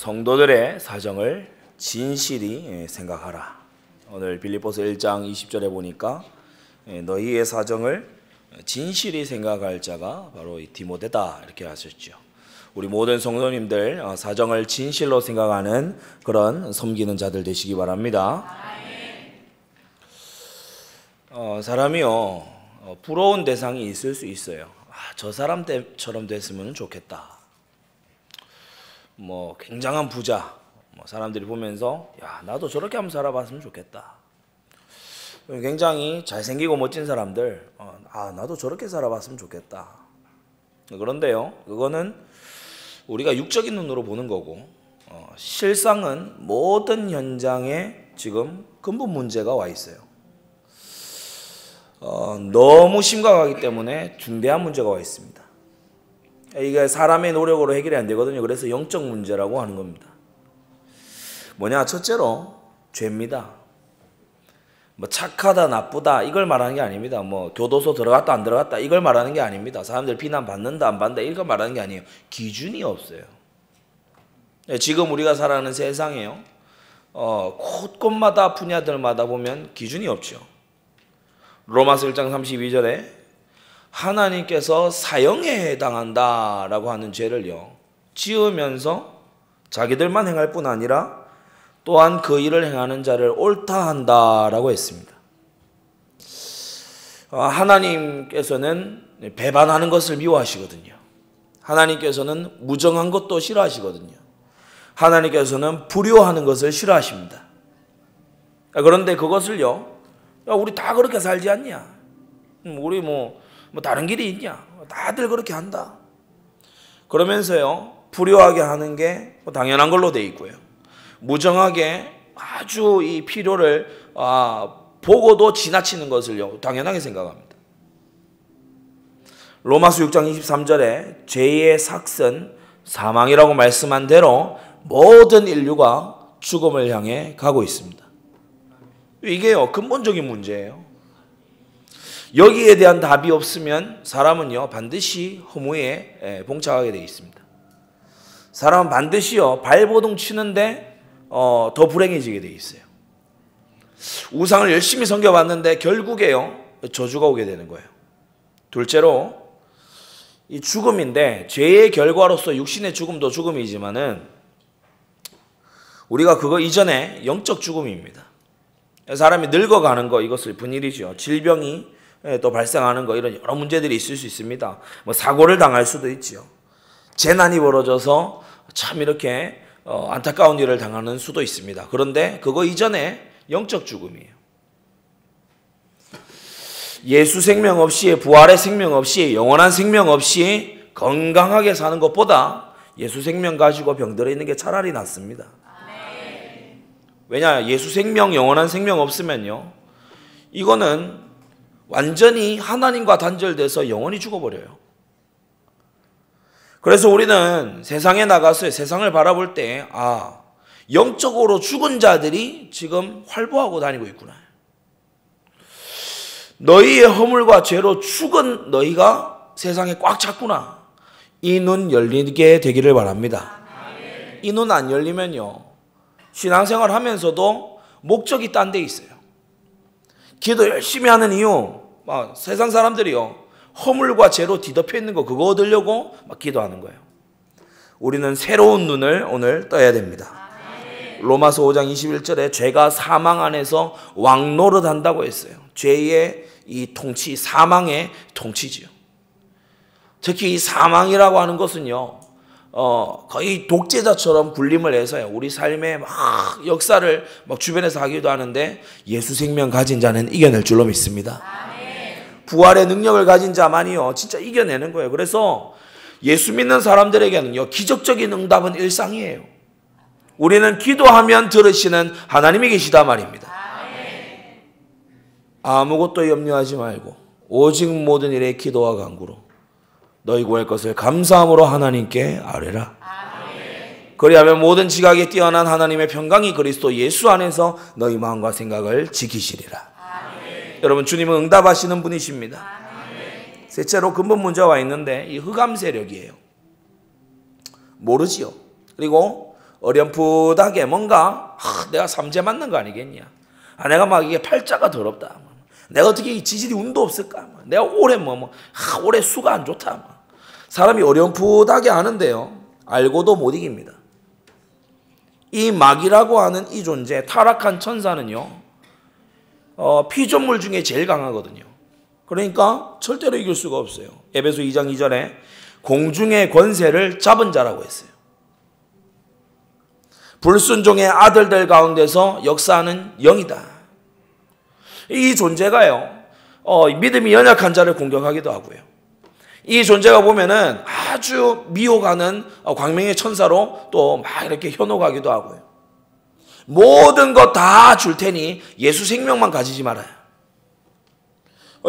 성도들의 사정을 진실히 생각하라. 오늘 빌립보서 1장 20절에 보니까 너희의 사정을 진실히 생각할 자가 바로 이 디모데다 이렇게 하셨죠. 우리 모든 성도님들 사정을 진실로 생각하는 그런 섬기는 자들 되시기 바랍니다. 사람이요 부러운 대상이 있을 수 있어요. 저 사람처럼 됐으면 좋겠다. 뭐 굉장한 부자, 사람들이 보면서 야 나도 저렇게 한번 살아봤으면 좋겠다. 굉장히 잘생기고 멋진 사람들, 나도 저렇게 살아봤으면 좋겠다. 그런데요, 그거는 우리가 육적인 눈으로 보는 거고, 실상은 모든 현장에 지금 근본 문제가 와 있어요. 너무 심각하기 때문에 중대한 문제가 와 있습니다. 이게 사람의 노력으로 해결이 안 되거든요. 그래서 영적 문제라고 하는 겁니다. 뭐냐? 첫째로 죄입니다. 뭐 착하다 나쁘다 이걸 말하는 게 아닙니다. 뭐 교도소 들어갔다 안 들어갔다 이걸 말하는 게 아닙니다. 사람들 비난 받는다 안 받는다 이걸 말하는 게 아니에요. 기준이 없어요. 지금 우리가 살아가는 세상에요, 곳곳마다 분야들마다 보면 기준이 없죠. 로마서 1장 32절에 하나님께서 사형에 해당한다라고 하는 죄를요 지으면서 자기들만 행할 뿐 아니라 또한 그 일을 행하는 자를 옳다 한다라고 했습니다. 하나님께서는 배반하는 것을 미워하시거든요. 하나님께서는 무정한 것도 싫어하시거든요. 하나님께서는 불효하는 것을 싫어하십니다. 그런데 그것을요, 야, 우리 다 그렇게 살지 않냐? 우리 뭐 다른 길이 있냐? 다들 그렇게 한다. 그러면서요, 불효하게 하는 게 당연한 걸로 돼 있고요. 무정하게 아주 이 필요를 보고도 지나치는 것을요, 당연하게 생각합니다. 로마서 6장 23절에 죄의 삭은 사망이라고 말씀한 대로 모든 인류가 죽음을 향해 가고 있습니다. 이게요, 근본적인 문제예요. 여기에 대한 답이 없으면 사람은요 반드시 허무에 봉착하게 되어 있습니다. 사람은 반드시요 발버둥 치는데 더 불행해지게 되어 있어요. 우상을 열심히 섬겨봤는데 결국에요 저주가 오게 되는 거예요. 둘째로 이 죽음인데 죄의 결과로서 육신의 죽음도 죽음이지만은 우리가 그거 이전에 영적 죽음입니다. 사람이 늙어가는 거 이것을 분일이죠. 질병이 또 발생하는 거 이런 여러 문제들이 있을 수 있습니다. 뭐 사고를 당할 수도 있죠. 재난이 벌어져서 참 이렇게 안타까운 일을 당하는 수도 있습니다. 그런데 그거 이전에 영적 죽음이에요. 예수 생명 없이, 부활의 생명 없이, 영원한 생명 없이 건강하게 사는 것보다 예수 생명 가지고 병들어 있는 게 차라리 낫습니다. 왜냐? 예수 생명, 영원한 생명 없으면요 이거는 완전히 하나님과 단절돼서 영원히 죽어버려요. 그래서 우리는 세상에 나가서 세상을 바라볼 때 영적으로 죽은 자들이 지금 활보하고 다니고 있구나. 너희의 허물과 죄로 죽은 너희가 세상에 꽉 찼구나. 이 눈 열리게 되기를 바랍니다. 이 눈 안 열리면요 신앙생활 하면서도 목적이 딴 데 있어요. 기도 열심히 하는 이유, 세상 사람들이요 허물과 죄로 뒤덮여 있는 거 그거 얻으려고 막 기도하는 거예요. 우리는 새로운 눈을 오늘 떠야 됩니다. 로마서 5장 21절에 죄가 사망 안에서 왕노릇 한다고 했어요. 죄의 이 통치, 사망의 통치지요. 특히 이 사망이라고 하는 것은요 거의 독재자처럼 군림을 해서요 우리 삶의 막 역사를 막 주변에서 하기도 하는데 예수 생명 가진 자는 이겨낼 줄로 믿습니다. 부활의 능력을 가진 자만이요 진짜 이겨내는 거예요. 그래서 예수 믿는 사람들에게는요 기적적인 응답은 일상이에요. 우리는 기도하면 들으시는 하나님이 계시다 말입니다. 아무것도 염려하지 말고 오직 모든 일에 기도와 간구로 너희 구할 것을 감사함으로 하나님께 아뢰라. 그리하면 모든 지각에 뛰어난 하나님의 평강이 그리스도 예수 안에서 너희 마음과 생각을 지키시리라. 여러분 주님은 응답하시는 분이십니다. 셋째로 근본 문제가 와 있는데 이 흑암 세력이에요. 모르지요. 그리고 어렴풋하게 뭔가 내가 삼재 맞는 거 아니겠냐. 내가 막 이게 팔자가 더럽다. 내가 어떻게 이 지질이 운도 없을까. 내가 올해 올해 수가 안 좋다. 사람이 어렴풋하게 하는데요. 알고도 못 이깁니다. 이 마귀라고 하는 이 존재, 타락한 천사는요, 피조물 중에 제일 강하거든요. 그러니까 절대로 이길 수가 없어요. 에베소 2장 2절에 공중의 권세를 잡은 자라고 했어요. 불순종의 아들들 가운데서 역사하는 영이다. 이 존재가요, 믿음이 연약한 자를 공격하기도 하고요. 이 존재가 보면은 아주 미혹하는 광명의 천사로 또 막 이렇게 현혹하기도 하고요. 모든 것 다 줄 테니 예수 생명만 가지지 말아요.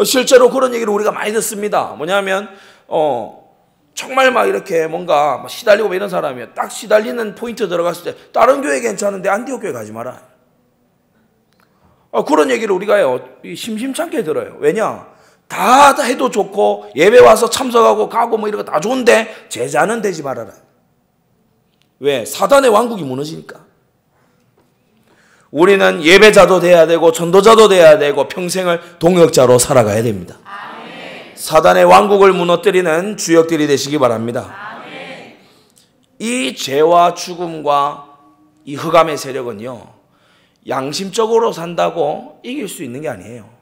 실제로 그런 얘기를 우리가 많이 듣습니다. 뭐냐면 정말 막 이렇게 뭔가 막 시달리고 이런 사람이에요. 딱 시달리는 포인트 들어갔을 때 다른 교회 괜찮은데 안디옥 교회 가지 마라. 그런 얘기를 우리가요 심심찮게 들어요. 왜냐? 다 해도 좋고 예배 와서 참석하고 가고 뭐 이런 거 다 좋은데 제자는 되지 말아라. 왜? 사단의 왕국이 무너지니까. 우리는 예배자도 돼야 되고 전도자도 돼야 되고 평생을 동역자로 살아가야 됩니다. 아멘. 사단의 왕국을 무너뜨리는 주역들이 되시기 바랍니다. 아멘. 이 죄와 죽음과 이 흑암의 세력은요, 양심적으로 산다고 이길 수 있는 게 아니에요.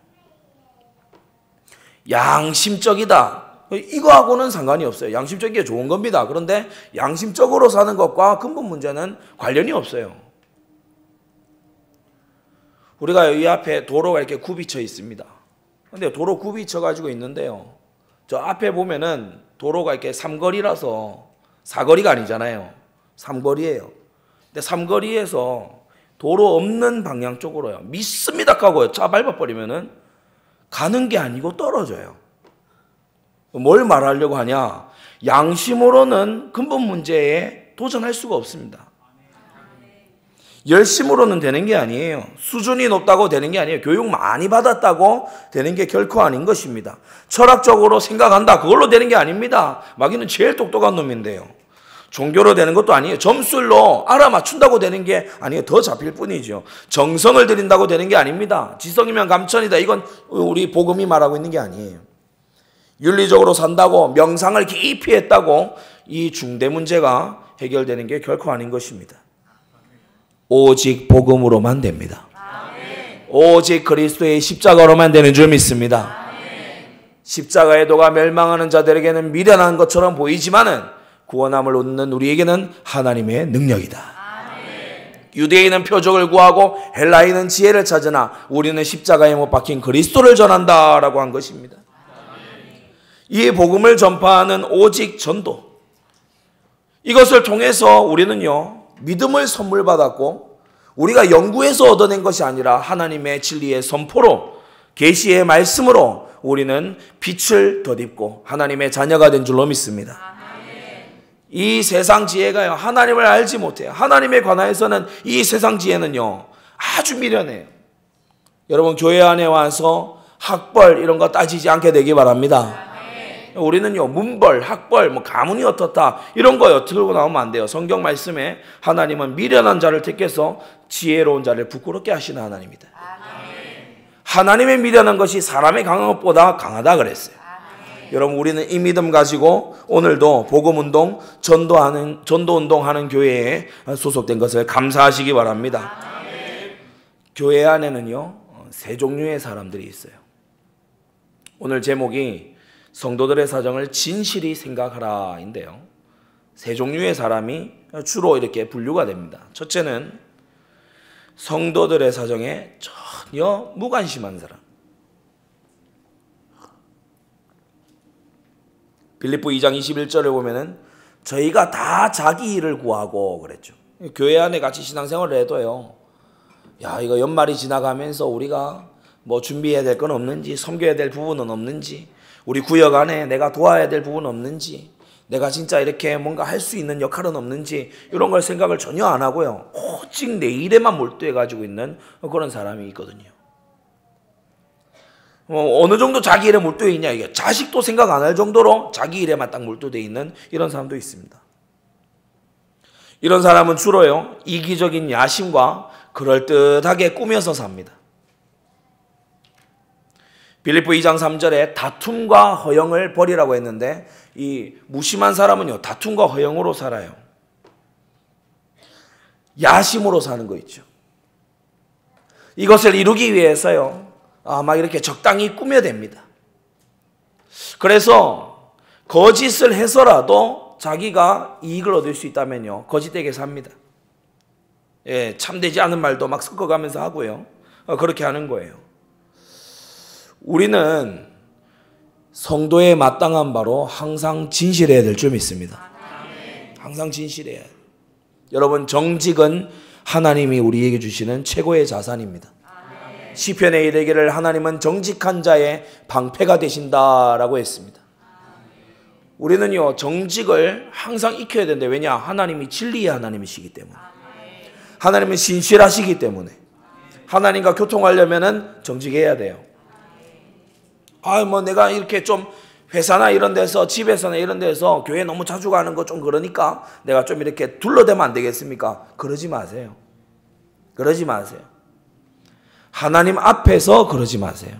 양심적이다, 이거하고는 상관이 없어요. 양심적인 게 좋은 겁니다. 그런데 양심적으로 사는 것과 근본 문제는 관련이 없어요. 우리가 이 앞에 도로가 이렇게 굽이쳐 있습니다. 근데 도로 굽이쳐 가지고 있는데요, 저 앞에 보면은 도로가 이렇게 삼거리라서 사거리가 아니잖아요. 삼거리예요. 근데 삼거리에서 도로 없는 방향 쪽으로요, 믿습니다 하고요 차 밟아버리면은 가는 게 아니고 떨어져요. 뭘 말하려고 하냐? 양심으로는 근본 문제에 도전할 수가 없습니다. 열심으로는 되는 게 아니에요. 수준이 높다고 되는 게 아니에요. 교육 많이 받았다고 되는 게 결코 아닌 것입니다. 철학적으로 생각한다, 그걸로 되는 게 아닙니다. 마귀는 제일 똑똑한 놈인데요. 종교로 되는 것도 아니에요. 점술로 알아맞춘다고 되는 게 아니에요. 더 잡힐 뿐이죠. 정성을 들인다고 되는 게 아닙니다. 지성이면 감천이다, 이건 우리 복음이 말하고 있는 게 아니에요. 윤리적으로 산다고, 명상을 깊이 했다고 이 중대 문제가 해결되는 게 결코 아닌 것입니다. 오직 복음으로만 됩니다. 아멘. 오직 그리스도의 십자가로만 되는 줄 믿습니다. 아멘. 십자가의 도가 멸망하는 자들에게는 미련한 것처럼 보이지만은 구원함을 얻는 우리에게는 하나님의 능력이다. 아멘. 유대인은 표적을 구하고 헬라인은 지혜를 찾으나 우리는 십자가에 못 박힌 그리스도를 전한다라고 한 것입니다. 아멘. 이 복음을 전파하는 오직 전도, 이것을 통해서 우리는요 믿음을 선물 받았고, 우리가 연구해서 얻어낸 것이 아니라 하나님의 진리의 선포로, 계시의 말씀으로 우리는 빛을 덧입고 하나님의 자녀가 된 줄로 믿습니다. 이 세상 지혜가요 하나님을 알지 못해요. 하나님에 관하여서는 이 세상 지혜는요 아주 미련해요. 여러분, 교회 안에 와서 학벌 이런 거 따지지 않게 되기 바랍니다. 우리는요 문벌, 학벌, 뭐 가문이 어떻다 이런 거 들고 나오면 안 돼요. 성경 말씀에 하나님은 미련한 자를 택해서 지혜로운 자를 부끄럽게 하시는 하나님이다. 하나님의 미련한 것이 사람의 강한 것보다 강하다 그랬어요. 여러분, 우리는 이 믿음 가지고 오늘도 복음운동, 전도운동하는 교회에 소속된 것을 감사하시기 바랍니다. 교회 안에는요 세 종류의 사람들이 있어요. 오늘 제목이 성도들의 사정을 진실히 생각하라 인데요, 세 종류의 사람이 주로 이렇게 분류가 됩니다. 첫째는 성도들의 사정에 전혀 무관심한 사람. 빌립보 2장 21절을 보면은 저희가 다 자기 일을 구하고 그랬죠. 교회 안에 같이 신앙생활을 해도요, 야 이거 연말이 지나가면서 우리가 뭐 준비해야 될 건 없는지, 섬겨야 될 부분은 없는지, 우리 구역 안에 내가 도와야 될 부분은 없는지, 내가 진짜 이렇게 뭔가 할 수 있는 역할은 없는지, 이런 걸 생각을 전혀 안 하고요 오직 내 일에만 몰두해 가지고 있는 그런 사람이 있거든요. 어느 정도 자기 일에 몰두해 있냐, 이게 자식도 생각 안 할 정도로 자기 일에만 딱 몰두해 있는 이런 사람도 있습니다. 이런 사람은 주로요, 이기적인 야심과 그럴듯하게 꾸며서 삽니다. 빌립보 2장 3절에 다툼과 허영을 버리라고 했는데, 이 무심한 사람은요, 다툼과 허영으로 살아요. 야심으로 사는 거 있죠. 이것을 이루기 위해서요, 막 이렇게 적당히 꾸며댑니다. 그래서 거짓을 해서라도 자기가 이익을 얻을 수 있다면요, 거짓되게 삽니다. 예, 참되지 않은 말도 막 섞어가면서 하고요. 그렇게 하는 거예요. 우리는 성도의 마땅한 바로 항상 진실해야 될 줄 믿습니다. 항상 진실해야 해요. 여러분, 정직은 하나님이 우리에게 주시는 최고의 자산입니다. 시편에 이르기를 하나님은 정직한 자의 방패가 되신다라고 했습니다. 우리는요, 정직을 항상 익혀야 되는데, 왜냐? 하나님이 진리의 하나님이시기 때문에, 하나님은 신실하시기 때문에, 하나님과 교통하려면은 정직해야 돼요. 내가 이렇게 좀 회사나 이런 데서, 집에서나 이런 데서 교회 너무 자주 가는 거 좀 그러니까 내가 좀 이렇게 둘러대면 안 되겠습니까? 그러지 마세요. 그러지 마세요. 하나님 앞에서 그러지 마세요.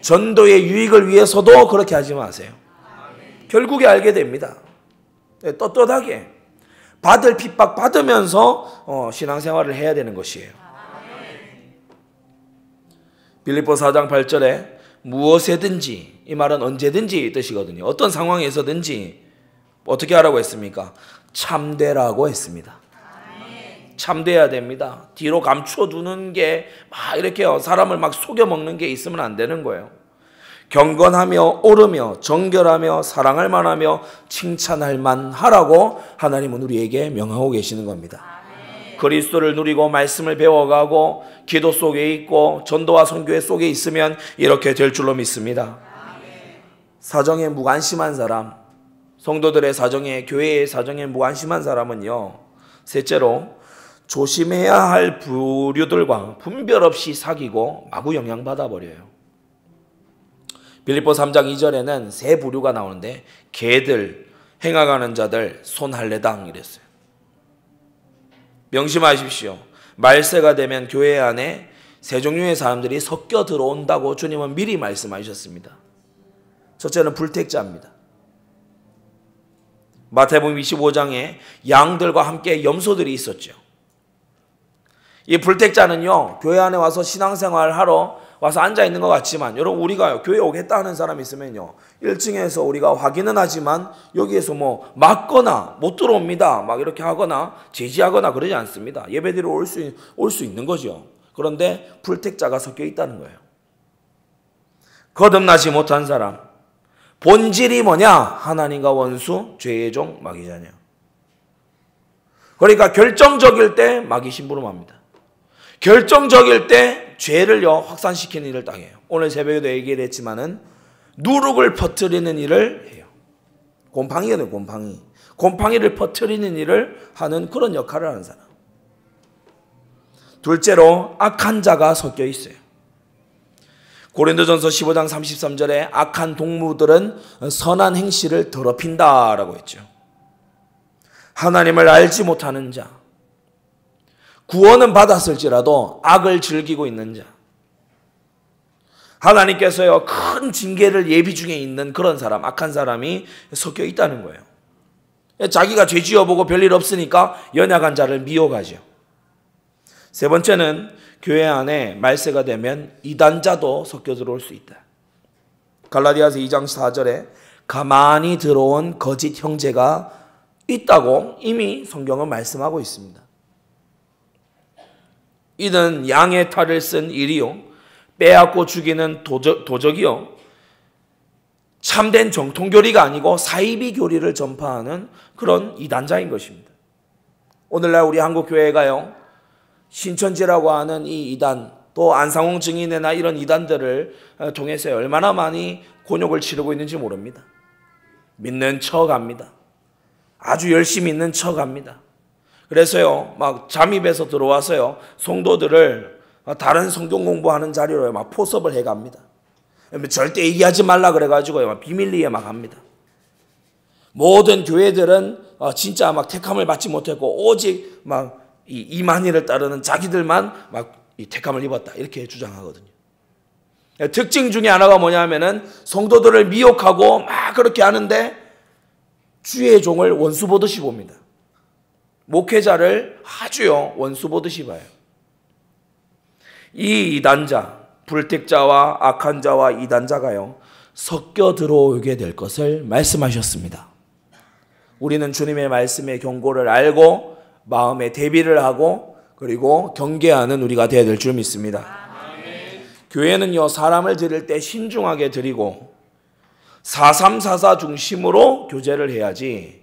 전도의 유익을 위해서도 그렇게 하지 마세요. 결국에 알게 됩니다. 떳떳하게 받을 핍박 받으면서 신앙생활을 해야 되는 것이에요. 빌립보 4장 8절에 무엇에든지, 이 말은 언제든지 뜻이거든요. 어떤 상황에서든지 어떻게 하라고 했습니까? 참되라고 했습니다. 참돼야 됩니다. 뒤로 감춰두는 게 막 이렇게 사람을 막 속여먹는 게 있으면 안 되는 거예요. 경건하며 옳으며 정결하며 사랑할 만하며 칭찬할 만하라고 하나님은 우리에게 명하고 계시는 겁니다. 그리스도를 누리고 말씀을 배워가고 기도 속에 있고 전도와 선교회 속에 있으면 이렇게 될 줄로 믿습니다. 사정에 무관심한 사람, 성도들의 사정에, 교회의 사정에 무관심한 사람은요, 셋째로 조심해야 할 부류들과 분별 없이 사귀고 마구 영향받아 버려요. 빌립보 3장 2절에는 세 부류가 나오는데, 개들, 행악하는 자들, 손할례당 이랬어요. 명심하십시오. 말세가 되면 교회 안에 세 종류의 사람들이 섞여 들어온다고 주님은 미리 말씀하셨습니다. 첫째는 불택자입니다. 마태복음 25장에 양들과 함께 염소들이 있었죠. 이 불택자는요, 교회 안에 와서 신앙생활 하러 와서 앉아있는 것 같지만, 여러분, 우리가 교회 오겠다 하는 사람이 있으면요, 1층에서 우리가 확인은 하지만 여기에서 막거나 못 들어옵니다 막 이렇게 하거나 제지하거나 그러지 않습니다. 예배드리러 올 수 있는 거죠. 그런데 불택자가 섞여 있다는 거예요. 거듭나지 못한 사람, 본질이 뭐냐? 하나님과 원수, 죄의 종, 마귀자녀. 그러니까 결정적일 때 마귀 심부름합니다. 결정적일 때 죄를요, 확산시키는 일을 당해요. 오늘 새벽에도 얘기를 했지만은 누룩을 퍼뜨리는 일을 해요. 곰팡이거든요, 곰팡이. 곰팡이를 퍼뜨리는 일을 하는 그런 역할을 하는 사람. 둘째로 악한 자가 섞여 있어요. 고린도전서 15장 33절에 악한 동무들은 선한 행실을 더럽힌다라고 했죠. 하나님을 알지 못하는 자, 구원은 받았을지라도 악을 즐기고 있는 자, 하나님께서요, 큰 징계를 예비 중에 있는 그런 사람, 악한 사람이 섞여 있다는 거예요. 자기가 죄 지어보고 별일 없으니까 연약한 자를 미워가죠. 세 번째는 교회 안에 말세가 되면 이단자도 섞여 들어올 수 있다. 갈라디아서 2장 4절에 가만히 들어온 거짓 형제가 있다고 이미 성경은 말씀하고 있습니다. 이는 양의 탈을 쓴 일이요, 빼앗고 죽이는 도적이요, 참된 정통교리가 아니고 사이비 교리를 전파하는 그런 이단자인 것입니다. 오늘날 우리 한국교회가요, 신천지라고 하는 이 이단, 또 안상홍 증인회나 이런 이단들을 통해서 얼마나 많이 곤욕을 치르고 있는지 모릅니다. 믿는 척 합니다. 아주 열심히 있는 척 합니다. 그래서요, 막 잠입해서 들어와서요, 성도들을 다른 성경 공부하는 자리로 막 포섭을 해갑니다. 절대 얘기하지 말라 그래가지고요, 막 비밀리에 막 합니다. 모든 교회들은 진짜 막 택함을 받지 못했고 오직 막 이 이만희를 따르는 자기들만 막 이 택함을 입었다 이렇게 주장하거든요. 특징 중에 하나가 뭐냐면은 성도들을 미혹하고 막 그렇게 하는데 주의 종을 원수 보듯이 봅니다. 목회자를 아주요 원수 보듯이 봐요. 이 이단자, 불택자와 악한 자와 이단자가요 섞여 들어오게 될 것을 말씀하셨습니다. 우리는 주님의 말씀의 경고를 알고 마음에 대비를 하고 그리고 경계하는 우리가 되어야 될 줄 믿습니다. 아멘. 교회는요 사람을 드릴 때 신중하게 드리고 4344 중심으로 교제를 해야지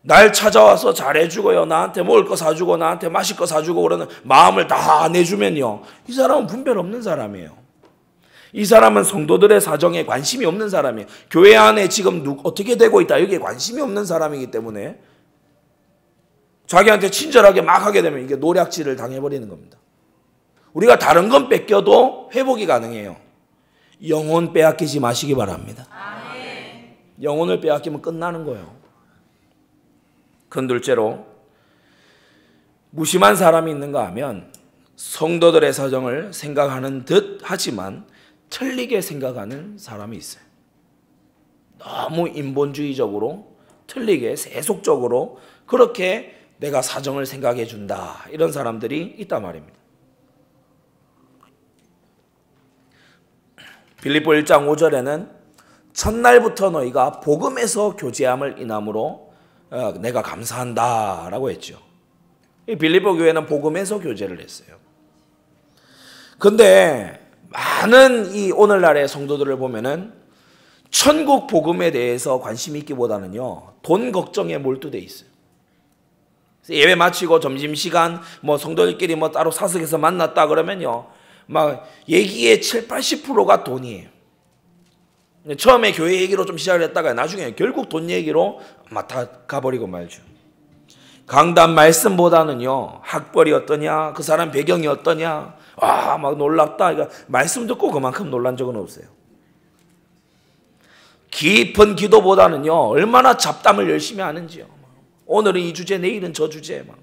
날 찾아와서 잘해주고요 나한테 먹을 거 사주고 나한테 마실 거 사주고 그러는 마음을 다 내주면요 이 사람은 분별 없는 사람이에요. 이 사람은 성도들의 사정에 관심이 없는 사람이에요. 교회 안에 지금 어떻게 되고 있다 여기에 관심이 없는 사람이기 때문에 자기한테 친절하게 막 하게 되면 이게 노략질을 당해버리는 겁니다. 우리가 다른 건 뺏겨도 회복이 가능해요. 영혼 빼앗기지 마시기 바랍니다. 아멘. 영혼을 빼앗기면 끝나는 거예요. 그건 둘째로 무심한 사람이 있는가 하면 성도들의 사정을 생각하는 듯 하지만 틀리게 생각하는 사람이 있어요. 너무 인본주의적으로 틀리게 세속적으로 그렇게 내가 사정을 생각해 준다 이런 사람들이 있단 말입니다. 빌립보 1장 5절에는 첫날부터 너희가 복음에서 교제함을 인함으로 내가 감사한다 라고 했죠. 이 빌립보 교회는 복음에서 교제를 했어요. 근데 많은 이 오늘날의 성도들을 보면은 천국 복음에 대해서 관심이 있기보다는요 돈 걱정에 몰두돼 있어요. 예배 마치고 점심시간 뭐 성도들끼리 뭐 따로 사석에서 만났다 그러면요 막 얘기의 70-80%가 돈이에요. 처음에 교회 얘기로 좀 시작을 했다가 나중에 결국 돈 얘기로 막 다 가버리고 말죠. 강단 말씀보다는요 학벌이 어떠냐 그 사람 배경이 어떠냐 막 놀랍다 그러니까 말씀 듣고 그만큼 놀란 적은 없어요. 깊은 기도보다는요 얼마나 잡담을 열심히 하는지요. 오늘은 이 주제 내일은 저 주제 막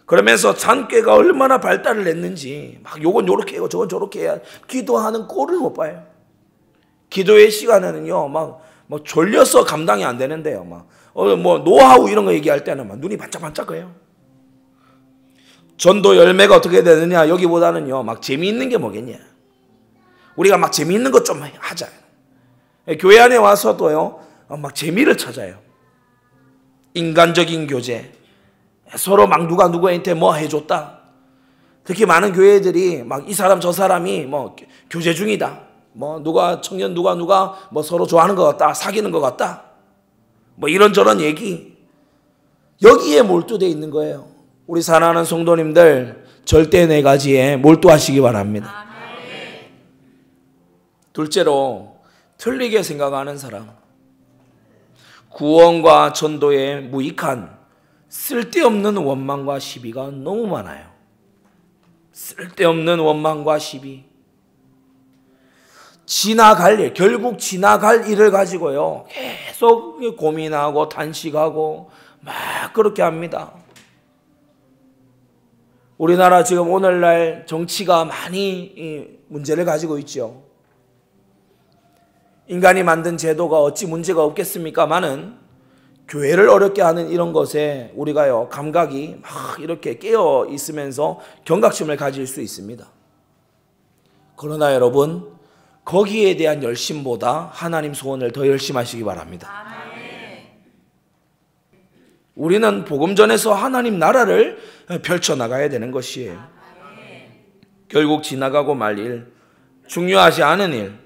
그러면서 잔꾀가 얼마나 발달을 했는지 막 요건 요렇게 해요 저건 저렇게 해야 기도하는 꼴을 못 봐요. 기도의 시간에는요 막 졸려서 감당이 안 되는데요 막 뭐 노하우 이런 거 얘기할 때는 막 눈이 반짝반짝해요. 전도 열매가 어떻게 되느냐 여기보다는요 막 재미있는 게 뭐겠냐 우리가 막 재미있는 것 좀 하자. 교회 안에 와서도요 막 재미를 찾아요. 인간적인 교제 서로 막 누가 누구한테 뭐 해줬다. 특히 많은 교회들이 막 이 사람 저 사람이 뭐 교제 중이다. 뭐 누가 청년 누가 뭐 서로 좋아하는 것 같다. 사귀는 것 같다. 뭐 이런저런 얘기 여기에 몰두되어 있는 거예요. 우리 사랑하는 성도님들 절대 네 가지에 몰두하시기 바랍니다. 둘째로 틀리게 생각하는 사람 구원과 전도에 무익한 쓸데없는 원망과 시비가 너무 많아요. 쓸데없는 원망과 시비 지나갈 일, 결국 지나갈 일을 가지고요 계속 고민하고 단식하고 막 그렇게 합니다. 우리나라 지금 오늘날 정치가 많이 문제를 가지고 있죠. 인간이 만든 제도가 어찌 문제가 없겠습니까마는 교회를 어렵게 하는 이런 것에 우리가요 감각이 막 이렇게 깨어 있으면서 경각심을 가질 수 있습니다. 그러나 여러분 거기에 대한 열심보다 하나님 소원을 더 열심하시기 바랍니다. 우리는 복음 전에서 하나님 나라를 펼쳐나가야 되는 것이에요. 결국 지나가고 말 일, 중요하지 않은 일,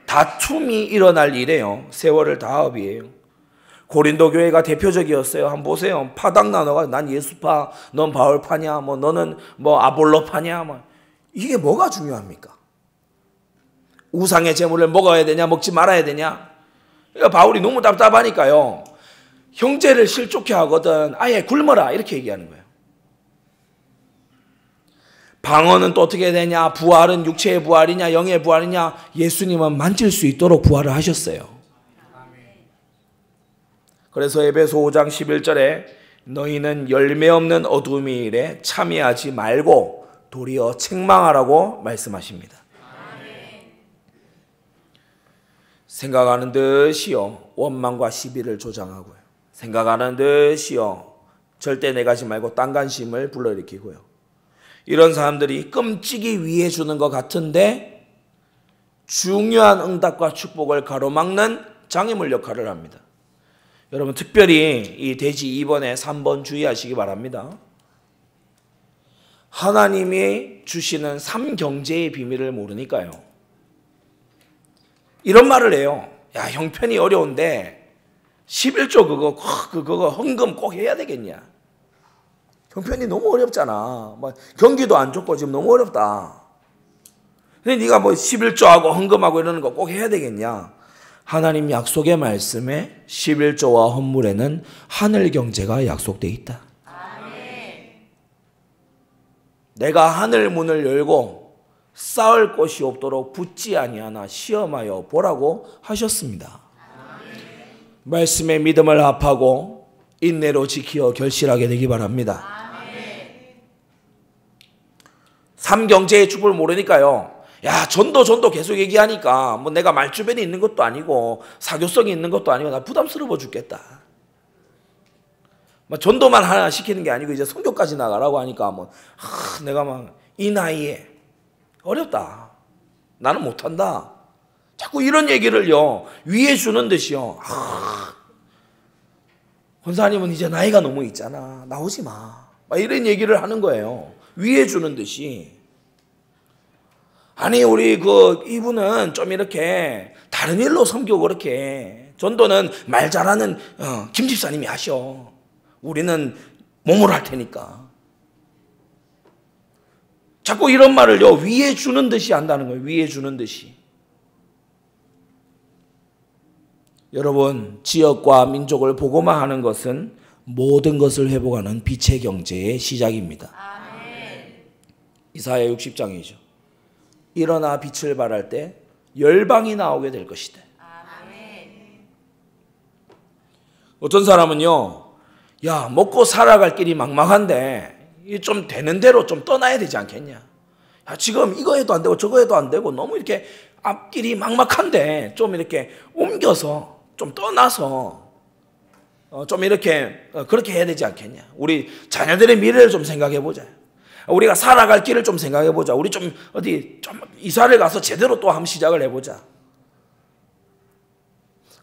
다툼이 일어날 일이에요. 세월을 다합이에요. 고린도 교회가 대표적이었어요. 한번 보세요. 파당 나눠가 난 예수파, 넌 바울파냐, 뭐 너는 뭐 아볼로파냐, 뭐 이게 뭐가 중요합니까? 우상의 제물을 먹어야 되냐, 먹지 말아야 되냐? 그러니까 바울이 너무 답답하니까요. 형제를 실족해 하거든 아예 굶어라 이렇게 얘기하는 거예요. 방언은 또 어떻게 되냐? 부활은 육체의 부활이냐 영의 부활이냐? 예수님은 만질 수 있도록 부활을 하셨어요. 그래서 에베소 5장 11절에 너희는 열매 없는 어둠의 일에 참여하지 말고 도리어 책망하라고 말씀하십니다. 생각하는 듯이요 원망과 시비를 조장하고요. 생각하는 듯이요 절대 내 가지 말고 딴 관심을 불러일으키고요. 이런 사람들이 끔찍이 위해 주는 것 같은데 중요한 응답과 축복을 가로막는 장애물 역할을 합니다. 여러분 특별히 이 돼지 2번에 3번 주의하시기 바랍니다. 하나님이 주시는 삼경제의 비밀을 모르니까요. 이런 말을 해요. 야, 형편이 어려운데 11조 그거 헌금 꼭 해야 되겠냐? 형편이 너무 어렵잖아. 뭐 경기도 안 좋고 지금 너무 어렵다. 근데 네가 뭐 11조하고 헌금하고 이러는 거 꼭 해야 되겠냐? 하나님 약속의 말씀에 11조와 헌물에는 하늘 경제가 약속되어 있다. 아멘. 내가 하늘 문을 열고 쌓을 곳이 없도록 붙지 아니하나 시험하여 보라고 하셨습니다. 아멘. 말씀에 믿음을 합하고 인내로 지키어 결실하게 되기 바랍니다. 아멘. 삼경제의 축복을 모르니까요. 야, 전도 계속 얘기하니까 뭐 내가 말주변이 있는 것도 아니고 사교성이 있는 것도 아니고 나 부담스러워 죽겠다. 뭐 전도만 하나 시키는 게 아니고 이제 선교까지 나가라고 하니까 내가 막 이 나이에 어렵다. 나는 못한다. 자꾸 이런 얘기를요 위해 주는 듯이요. 권사님은 이제 나이가 너무 있잖아. 나오지 마. 막 이런 얘기를 하는 거예요. 위해 주는 듯이. 아니 우리 이분은 좀 이렇게 다른 일로 섬기고 그렇게 전도는 말 잘하는 김 집사님이 하셔. 우리는 몸으로 할 테니까. 자꾸 이런 말을요 위해 주는 듯이 한다는 거예요. 위해 주는 듯이. 여러분 지역과 민족을 보고만 하는 것은 모든 것을 회복하는 빛의 경제의 시작입니다. 아멘. 이사야 60장이죠. 일어나 빛을 발할 때 열방이 나오게 될 것이다. 아멘. 어떤 사람은요, 야 먹고 살아갈 길이 막막한데 좀 되는 대로 좀 떠나야 되지 않겠냐? 야 지금 이거 해도 안 되고 저거 해도 안 되고 너무 이렇게 앞길이 막막한데 좀 이렇게 옮겨서 좀 떠나서 좀 이렇게 그렇게 해야 되지 않겠냐? 우리 자녀들의 미래를 좀 생각해 보자. 우리가 살아갈 길을 좀 생각해 보자. 우리 좀 어디 좀 이사를 가서 제대로 또 한번 시작을 해보자.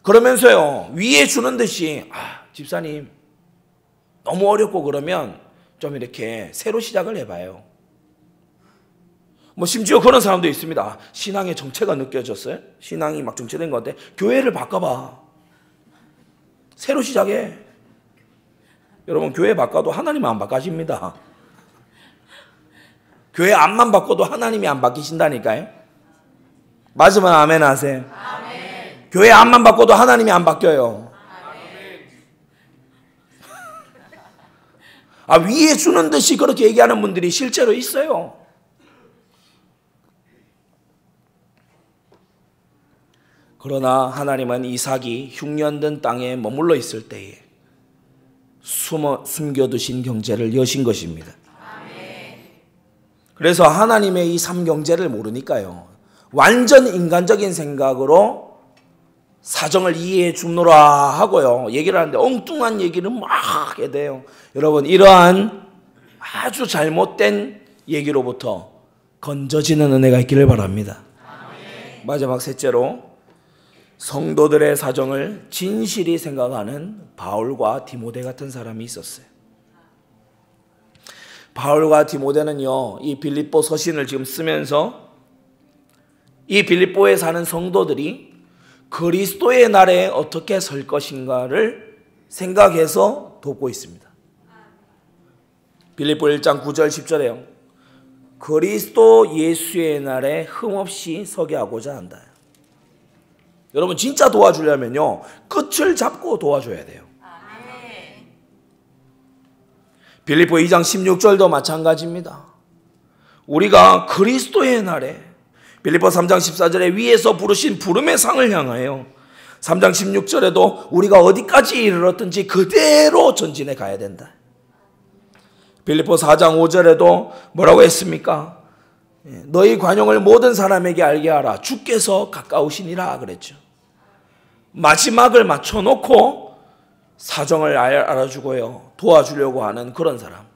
그러면서요 위에 주는 듯이 집사님 너무 어렵고 그러면 좀 이렇게 새로 시작을 해봐요. 뭐 심지어 그런 사람도 있습니다. 신앙의 정체가 느껴졌어요. 신앙이 막 정체된 건데 교회를 바꿔봐. 새로 시작해. 여러분 교회 바꿔도 하나님 안 바꿔집니다. 교회 앞만 바꿔도 하나님이 안 바뀌신다니까요. 맞으면 아멘 하세요. 아멘. 교회 앞만 바꿔도 하나님이 안 바뀌어요. 아멘. 위에 주는 듯이 그렇게 얘기하는 분들이 실제로 있어요. 그러나 하나님은 이삭이 흉년된 땅에 머물러 있을 때에 숨겨두신 경제를 여신 것입니다. 그래서 하나님의 이 삼경제를 모르니까요 완전 인간적인 생각으로 사정을 이해해 줍노라 하고요 얘기를 하는데 엉뚱한 얘기를 막 하게 돼요. 여러분 이러한 아주 잘못된 얘기로부터 건져지는 은혜가 있기를 바랍니다. 아멘. 마지막 셋째로 성도들의 사정을 진실히 생각하는 바울과 디모데 같은 사람이 있었어요. 바울과 디모데는요 이 빌립보 서신을 지금 쓰면서 이 빌립보에 사는 성도들이 그리스도의 날에 어떻게 설 것인가를 생각해서 돕고 있습니다. 빌립보 1장 9절 10절에요 그리스도 예수의 날에 흠없이 서게 하고자 한다. 여러분 진짜 도와주려면요 끝을 잡고 도와줘야 돼요. 빌립보 2장 16절도 마찬가지입니다. 우리가 그리스도의 날에 빌립보 3장 14절에 위에서 부르신 부름의 상을 향하여 3장 16절에도 우리가 어디까지 이르렀든지 그대로 전진해 가야 된다. 빌립보 4장 5절에도 뭐라고 했습니까? 너희 관용을 모든 사람에게 알게 하라. 주께서 가까우시니라 그랬죠. 마지막을 맞춰놓고 사정을 알아주고요. 도와주려고 하는 그런 사람.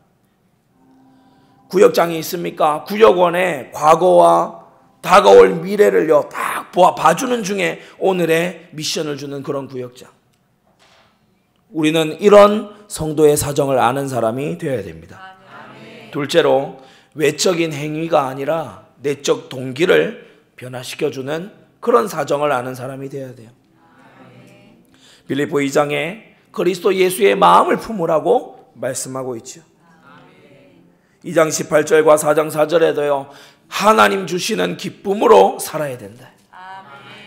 구역장이 있습니까? 구역원에 과거와 다가올 미래를요 딱 봐주는 중에 오늘의 미션을 주는 그런 구역장. 우리는 이런 성도의 사정을 아는 사람이 되어야 됩니다. 둘째로 외적인 행위가 아니라 내적 동기를 변화시켜주는 그런 사정을 아는 사람이 되어야 돼요. 빌립보 2장에 그리스도 예수의 마음을 품으라고 말씀하고 있죠. 2장 18절과 4장 4절에도요 하나님 주시는 기쁨으로 살아야 된다.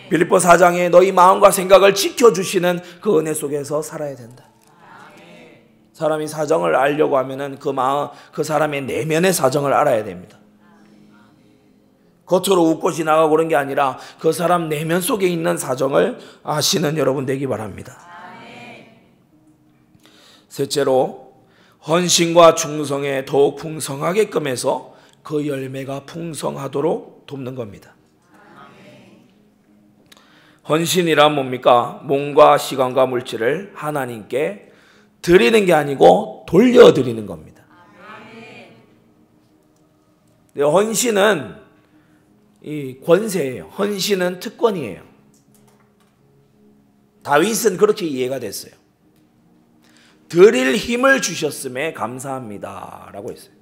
빌립보 4장에 너희 마음과 생각을 지켜주시는 그 은혜 속에서 살아야 된다. 사람이 사정을 알려고 하면은 그 사람의 내면의 사정을 알아야 됩니다. 겉으로 웃고 지나가고 그런 게 아니라 그 사람 내면 속에 있는 사정을 아시는 여러분 되기 바랍니다. 셋째로 헌신과 충성에 더욱 풍성하게끔 해서 그 열매가 풍성하도록 돕는 겁니다. 헌신이란 뭡니까? 몸과 시간과 물질을 하나님께 드리는 게 아니고 돌려드리는 겁니다. 헌신은 이 권세예요. 헌신은 특권이에요. 다윗은 그렇게 이해가 됐어요. 드릴 힘을 주셨음에 감사합니다 라고 했어요.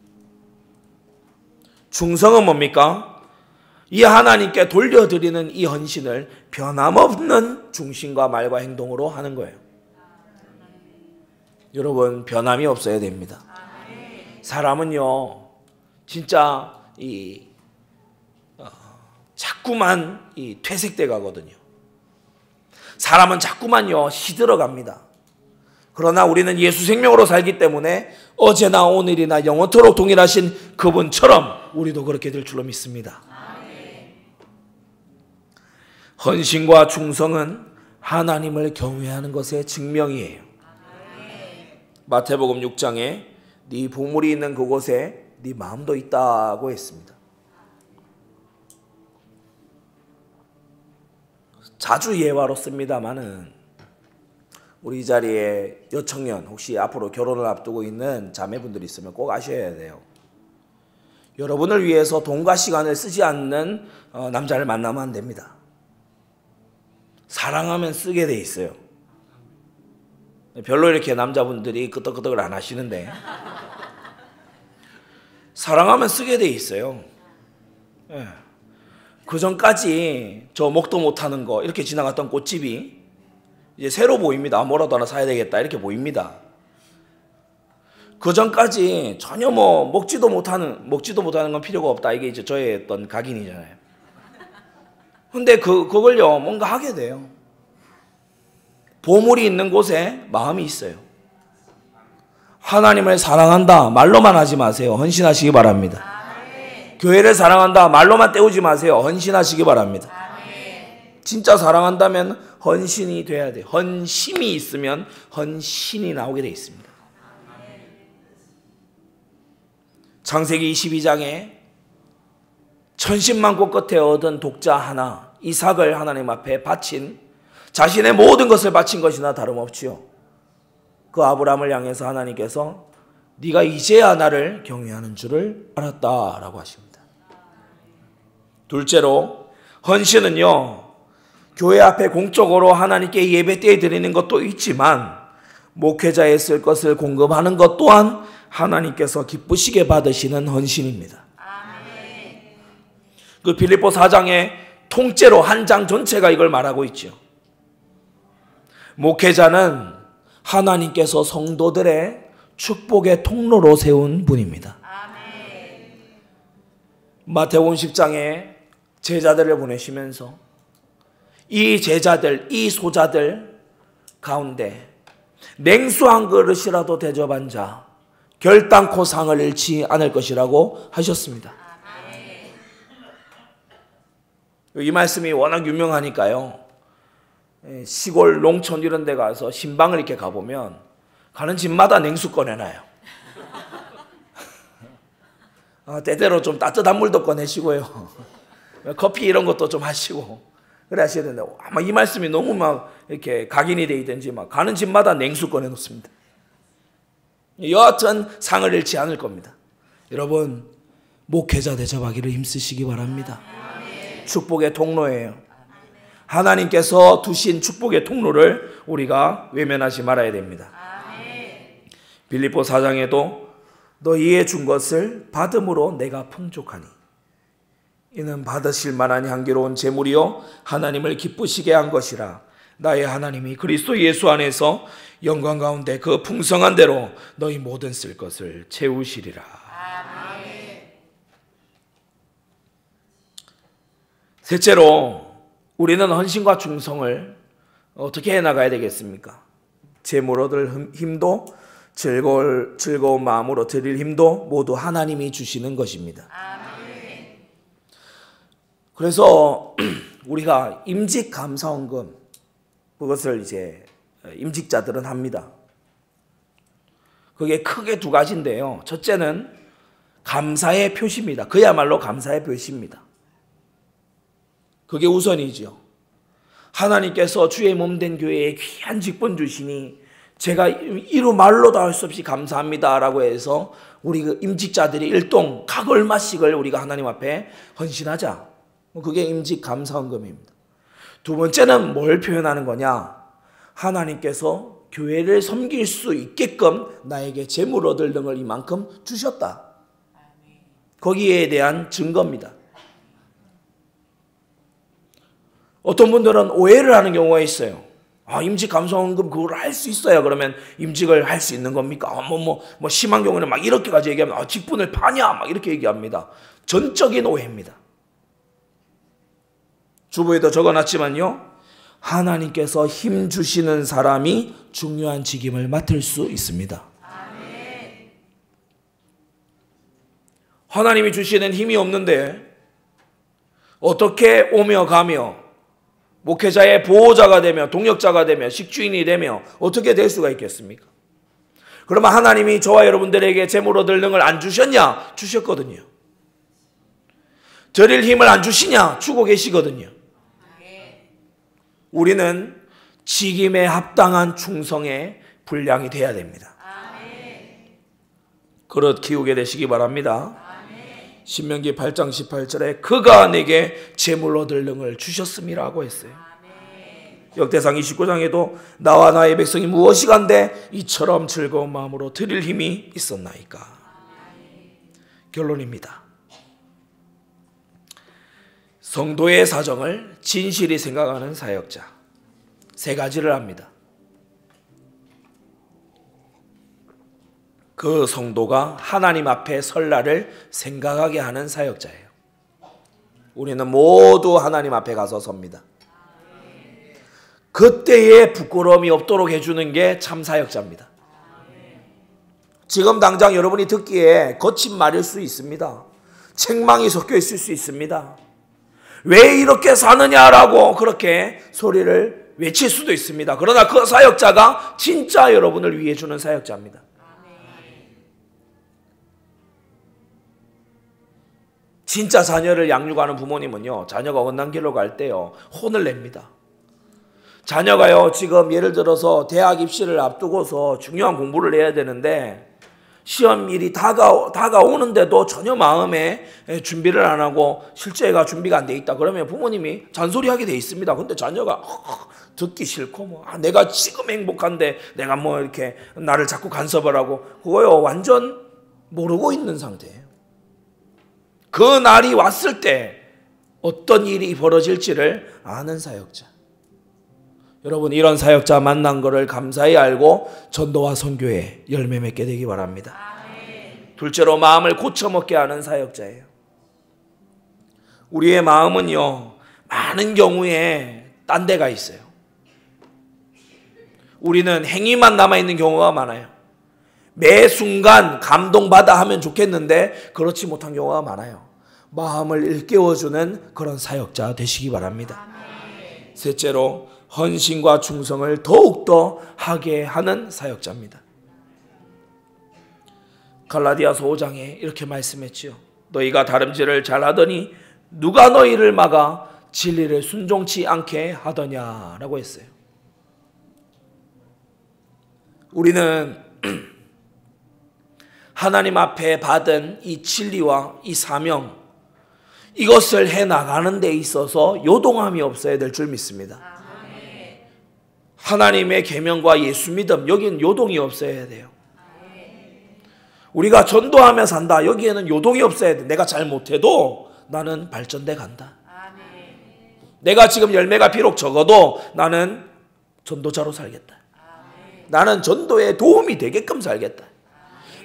충성은 뭡니까? 이 하나님께 돌려드리는 이 헌신을 변함없는 중심과 말과 행동으로 하는 거예요. 여러분 변함이 없어야 됩니다. 사람은요 진짜 자꾸만 퇴색돼 가거든요. 사람은 자꾸만요 시들어갑니다. 그러나 우리는 예수 생명으로 살기 때문에 어제나 오늘이나 영원토록 동일하신 그분처럼 우리도 그렇게 될 줄로 믿습니다. 헌신과 충성은 하나님을 경외하는 것의 증명이에요. 마태복음 6장에 네 보물이 있는 그곳에 네 마음도 있다고 했습니다. 자주 예화로 씁니다마는 우리 이 자리에 여청년 혹시 앞으로 결혼을 앞두고 있는 자매분들이 있으면 꼭 아셔야 돼요. 여러분을 위해서 돈과 시간을 쓰지 않는 남자를 만나면 안 됩니다. 사랑하면 쓰게 돼 있어요. 별로 이렇게 남자분들이 끄덕끄덕을 안 하시는데 사랑하면 쓰게 돼 있어요. 예. 그 전까지 저 먹도 못하는 거 이렇게 지나갔던 꽃집이 이제 새로 보입니다. 뭐라도 하나 사야 되겠다 이렇게 보입니다. 그 전까지 전혀 먹지도 못하는 건 필요가 없다. 이게 이제 저의 어떤 각인이잖아요. 근데 그걸요 뭔가 하게 돼요. 보물이 있는 곳에 마음이 있어요. 하나님을 사랑한다 말로만 하지 마세요. 헌신하시기 바랍니다. 교회를 사랑한다 말로만 때우지 마세요. 헌신하시기 바랍니다. 진짜 사랑한다면 헌신이 돼야 돼요. 헌심이 있으면 헌신이 나오게 돼 있습니다. 창세기 22장에 천신만고 끝에 얻은 독자 하나 이삭을 하나님 앞에 바친 자신의 모든 것을 바친 것이나 다름없지요. 그 아브라함을 향해서 하나님께서 네가 이제야 나를 경외하는 줄을 알았다라고 하십니다. 둘째로 헌신은요 교회 앞에 공적으로 하나님께 예배때 드리는 것도 있지만 목회자에 쓸 것을 공급하는 것 또한 하나님께서 기쁘시게 받으시는 헌신입니다. 그 빌립보 4장에 통째로 한 장 전체가 이걸 말하고 있죠. 목회자는 하나님께서 성도들의 축복의 통로로 세운 분입니다. 마태복음 10장에 제자들을 보내시면서 이 제자들, 이 소자들 가운데 냉수 한 그릇이라도 대접한 자 결단코 상을 잃지 않을 것이라고 하셨습니다. 이 말씀이 워낙 유명하니까요. 시골 농촌 이런 데 가서 신방을 이렇게 가보면 가는 집마다 냉수 꺼내놔요. 때때로 좀 따뜻한 물도 꺼내시고요. 커피 이런 것도 좀 하시고 그래 하셔야 된다. 아마 이 말씀이 너무 막 이렇게 각인이 돼 있든지 막 가는 집마다 냉수 꺼내 놓습니다. 여하튼 상을 잃지 않을 겁니다. 여러분 목회자 대접하기를 힘쓰시기 바랍니다. 축복의 통로예요. 하나님께서 두신 축복의 통로를 우리가 외면하지 말아야 됩니다. 빌립보 4장에도 너희의 준 것을 받음으로 내가 풍족하니 이는 받으실 만한 향기로운 제물이요 하나님을 기쁘시게 한 것이라. 나의 하나님이 그리스도 예수 안에서 영광 가운데 그 풍성한 대로 너희 모든 쓸 것을 채우시리라. 셋째로 우리는 헌신과 충성을 어떻게 해나가야 되겠습니까? 제물 얻을 힘도 즐거운 마음으로 드릴 힘도 모두 하나님이 주시는 것입니다. 그래서 우리가 임직 감사원금 그것을 이제 임직자들은 합니다. 그게 크게 두 가지인데요. 첫째는 감사의 표시입니다. 그야말로 감사의 표시입니다. 그게 우선이죠. 하나님께서 주의 몸된 교회에 귀한 직분 주시니 제가 이루 말로도 할 수 없이 감사합니다라고 해서 우리 그 임직자들이 일동 각 얼마씩을 우리가 하나님 앞에 헌신하자. 그게 임직 감사헌금입니다. 두 번째는 뭘 표현하는 거냐? 하나님께서 교회를 섬길 수 있게끔 나에게 재물 얻을 등을 이만큼 주셨다. 거기에 대한 증거입니다. 어떤 분들은 오해를 하는 경우가 있어요. 임직 감사헌금 그걸 할 수 있어요. 그러면 임직을 할 수 있는 겁니까? 뭐 심한 경우는 막 이렇게까지 얘기하면 직분을 파냐? 막 이렇게 얘기합니다. 전적인 오해입니다. 주보에도 적어놨지만요. 하나님께서 힘 주시는 사람이 중요한 직임을 맡을 수 있습니다. 아멘. 하나님이 주시는 힘이 없는데 어떻게 오며 가며 목회자의 보호자가 되며 동역자가 되며 식주인이 되며 어떻게 될 수가 있겠습니까? 그러면 하나님이 저와 여러분들에게 재물 얻을 능을 안 주셨냐? 주셨거든요. 드릴 힘을 안 주시냐? 주고 계시거든요. 우리는 직임에 합당한 충성의 분량이 돼야 됩니다. 그릇 키우게 되시기 바랍니다. 신명기 8장 18절에 그가 내게 재물 얻을 능을 주셨음이라고 했어요. 역대상 29장에도 나와 나의 백성이 무엇이간데 이처럼 즐거운 마음으로 드릴 힘이 있었나이까. 결론입니다. 성도의 사정을 진실히 생각하는 사역자. 세 가지를 합니다. 그 성도가 하나님 앞에 설 날을 생각하게 하는 사역자예요. 우리는 모두 하나님 앞에 가서 섭니다. 그때에 부끄러움이 없도록 해주는 게 참 사역자입니다. 지금 당장 여러분이 듣기에 거친 말일 수 있습니다. 책망이 섞여 있을 수 있습니다. 왜 이렇게 사느냐라고 그렇게 소리를 외칠 수도 있습니다. 그러나 그 사역자가 진짜 여러분을 위해 주는 사역자입니다. 진짜 자녀를 양육하는 부모님은요, 자녀가 어긋난 길로 갈 때요, 혼을 냅니다. 자녀가요, 지금 예를 들어서 대학 입시를 앞두고서 중요한 공부를 해야 되는데 시험일이 다가오는데도 전혀 마음에 준비를 안 하고 실제가 준비가 안 돼 있다. 그러면 부모님이 잔소리하게 돼 있습니다. 근데 자녀가 듣기 싫고 내가 지금 행복한데 내가 뭐 이렇게 나를 자꾸 간섭을 하고 그거요 완전 모르고 있는 상태예요. 그 날이 왔을 때 어떤 일이 벌어질지를 아는 사역자. 여러분 이런 사역자 만난 거를 감사히 알고 전도와 선교에 열매 맺게 되기 바랍니다. 둘째로 마음을 고쳐먹게 하는 사역자예요. 우리의 마음은요 많은 경우에 딴 데가 있어요. 우리는 행위만 남아있는 경우가 많아요. 매 순간 감동받아 하면 좋겠는데 그렇지 못한 경우가 많아요. 마음을 일깨워주는 그런 사역자 되시기 바랍니다. 셋째로 헌신과 충성을 더욱더 하게 하는 사역자입니다. 갈라디아서 5장에 이렇게 말씀했지요. 너희가 다름질을 잘하더니 누가 너희를 막아 진리를 순종치 않게 하더냐라고 했어요. 우리는 하나님 앞에 받은 이 진리와 이 사명, 이것을 해나가는 데 있어서 요동함이 없어야 될 줄 믿습니다. 하나님의 계명과 예수 믿음, 여기는 요동이 없어야 돼요. 우리가 전도하며 산다, 여기에는 요동이 없어야 돼. 내가 잘 못해도 나는 발전돼 간다. 내가 지금 열매가 비록 적어도 나는 전도자로 살겠다. 나는 전도에 도움이 되게끔 살겠다.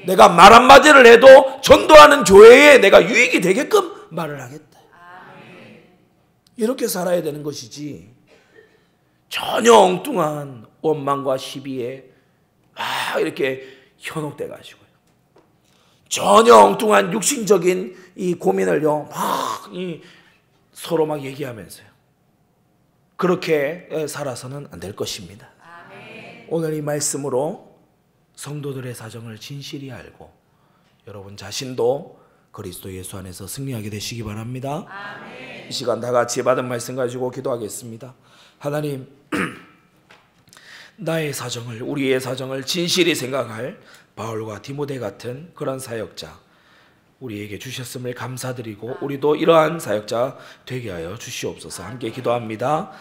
내가 말 한마디를 해도 전도하는 교회에 내가 유익이 되게끔 말을 하겠다. 이렇게 살아야 되는 것이지, 전혀 엉뚱한 원망과 시비에 이렇게 현혹돼 가지고요, 전혀 엉뚱한 육신적인 이 고민을요 서로 막 얘기하면서요, 그렇게 살아서는 안 될 것입니다. 오늘 이 말씀으로 성도들의 사정을 진실히 알고 여러분 자신도 그리스도 예수 안에서 승리하게 되시기 바랍니다. 이 시간 다 같이 받은 말씀 가지고 기도하겠습니다. 하나님, 나의 사정을, 우리의 사정을 진실히 생각할 바울과 디모데 같은 그런 사역자 우리에게 주셨음을 감사드리고 우리도 이러한 사역자 되게 하여 주시옵소서. 함께 기도합니다.